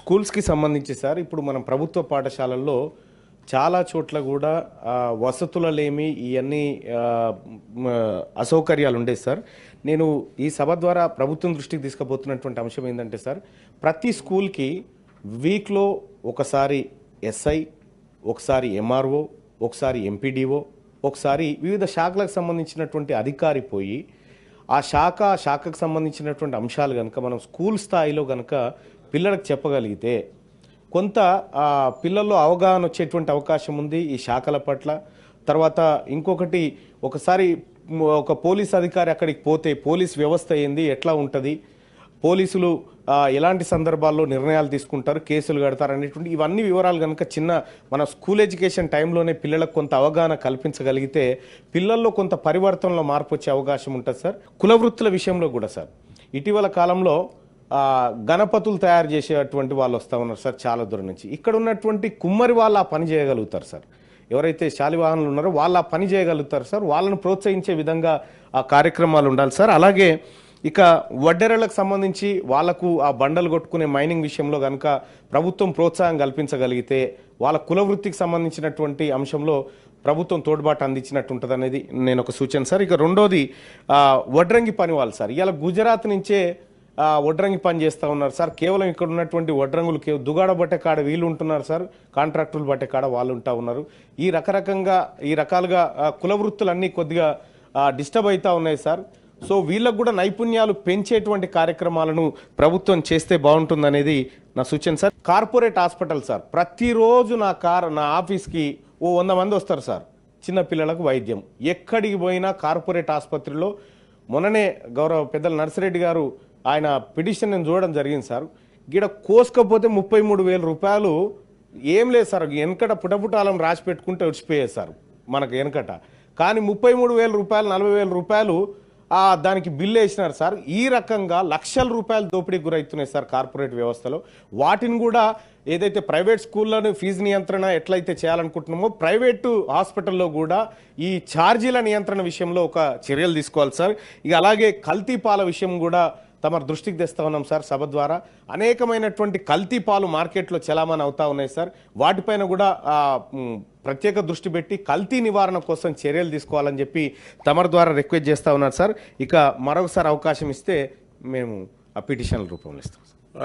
స్కూల్స్‌కి సంబంధించి సార్ ఇప్పుడు మనం ప్రభుత్వ పాఠశాలల్లో చాలా చోట్ల గూడా వసతులలేమి ఇయన్నీ మ అసౌకర్యాలు ఉండేవి సార్. నేను ఈ సభ ద్వారా ప్రభుత్వం దృష్టికి తీసుకుపోతున్నటువంటి అంశం ఏందంటే సార్, ప్రతి స్కూల్‌కి వీక్‌లో ఒకసారి ఎస్ఐ, ఒకసారి ఎంఆర్ఓ, ఒకసారి ఎంపీడీఓ, ఒకసారి వివిధ శాఖలకు సంబంధించినటువంటి అధికారి పోయి ఆ శాఖకు సంబంధించినటువంటి అంశాలు గనుక మనం స్కూల్ స్థాయిలో గనుక పిల్లలకు చెప్పగలిగితే కొంత పిల్లల్లో అవగాహన వచ్చేటువంటి అవకాశం ఉంది ఈ శాఖల పట్ల. తర్వాత ఇంకొకటి ఒకసారి ఒక పోలీస్ అధికారి అక్కడికి పోతే పోలీస్ వ్యవస్థ ఏంది, ఎట్లా ఉంటుంది, పోలీసులు ఎలాంటి సందర్భాల్లో నిర్ణయాలు తీసుకుంటారు, కేసులు కడతారు అనేటువంటి ఇవన్నీ వివరాలు కనుక చిన్న మన స్కూల్ ఎడ్యుకేషన్ టైంలోనే పిల్లలకు కొంత అవగాహన కల్పించగలిగితే పిల్లల్లో కొంత పరివర్తనలో మార్పు వచ్చే అవకాశం ఉంటుంది సార్. కుల వృత్తుల విషయంలో కూడా సార్ ఇటీవల కాలంలో గణపతులు తయారు చేసేటువంటి వాళ్ళు వస్తూ ఉన్నారు సార్ చాలా దూరం నుంచి. ఇక్కడ ఉన్నటువంటి కుమ్మరి వాళ్ళు ఆ పని చేయగలుగుతారు సార్. ఎవరైతే శాలివాహనులు ఉన్నారో వాళ్ళు ఆ పని చేయగలుగుతారు సార్. వాళ్ళను ప్రోత్సహించే విధంగా ఆ కార్యక్రమాలు ఉండాలి సార్. అలాగే ఇక వడ్డెరలకు సంబంధించి వాళ్లకు ఆ బండలు కొట్టుకునే మైనింగ్ విషయంలో కనుక ప్రభుత్వం ప్రోత్సాహం కల్పించగలిగితే వాళ్ళ కుల వృత్తికి సంబంధించినటువంటి అంశంలో ప్రభుత్వం తోడ్పాటు అందించినట్టు ఉంటుంది అనేది నేను ఒక సూచన సార్. ఇక రెండోది వడ్రంగి పని వాళ్ళు సార్. ఇవాళ గుజరాత్ నుంచే వడ్రంగి పని చేస్తూ ఉన్నారు సార్. కేవలం ఇక్కడ ఉన్నటువంటి వడ్రంగులు దుగాడ బట్టే కాడ వీళ్ళు ఉంటున్నారు సార్, కాంట్రాక్టులు బట్టే కాడ వాళ్ళు ఉంటా ఉన్నారు. ఈ రకాలుగా కుల వృత్తులన్నీ కొద్దిగా డిస్టర్బ్ అవుతూ ఉన్నాయి సార్. సో వీళ్ళకు కూడా నైపుణ్యాలు పెంచేటువంటి కార్యక్రమాలను ప్రభుత్వం చేస్తే బాగుంటుందనేది నా సూచన సార్. కార్పొరేట్ హాస్పిటల్ సార్, ప్రతిరోజు నా ఆఫీస్కి 100 మంది వస్తారు సార్. చిన్న పిల్లలకు వైద్యం ఎక్కడికి పోయినా కార్పొరేట్ ఆసుపత్రిలో మొన్ననే గౌరవ పెద్దల నర్సిరెడ్డి గారు ఆయన పిటిషన్ నేను చూడడం జరిగింది సార్. గిడ కోసుకపోతే 33,000 రూపాయలు ఏం లేదు సార్. వెనకట పుటపుటాలం రాసి పెట్టుకుంటే వచ్చిపోయాయి సార్ మనకు వెనకట. కానీ 33,000 రూపాయలు 40,000 రూపాయలు దానికి బిల్లు వేసినారు సార్. ఈ రకంగా లక్షల రూపాయలు దోపిడీకి గురవుతున్నాయి సార్ కార్పొరేట్ వ్యవస్థలో. వాటిని కూడా ఏదైతే ప్రైవేట్ స్కూళ్ళను ఫీజు నియంత్రణ ఎట్లయితే చేయాలనుకుంటున్నామో ప్రైవేటు హాస్పిటల్లో కూడా ఈ ఛార్జీల నియంత్రణ విషయంలో ఒక చర్యలు తీసుకోవాలి సార్. ఇక అలాగే కల్తీ పాల విషయం కూడా తమ దృష్టికి తెస్తా ఉన్నాం సార్. సభ ద్వారా అనేకమైనటువంటి కల్తీ పాలు మార్కెట్లో చలామణి అవుతా ఉన్నాయి సార్. వాటిపైన కూడా ప్రత్యేక దృష్టి పెట్టి కల్తీ నివారణ కోసం చర్యలు తీసుకోవాలని చెప్పి తమరి ద్వారా రిక్వెస్ట్ చేస్తూ ఉన్నారు సార్. ఇక మరొకసారి అవకాశం ఇస్తే మేము ఆ పిటిషన్ల రూపంలో ఇస్తాం సార్.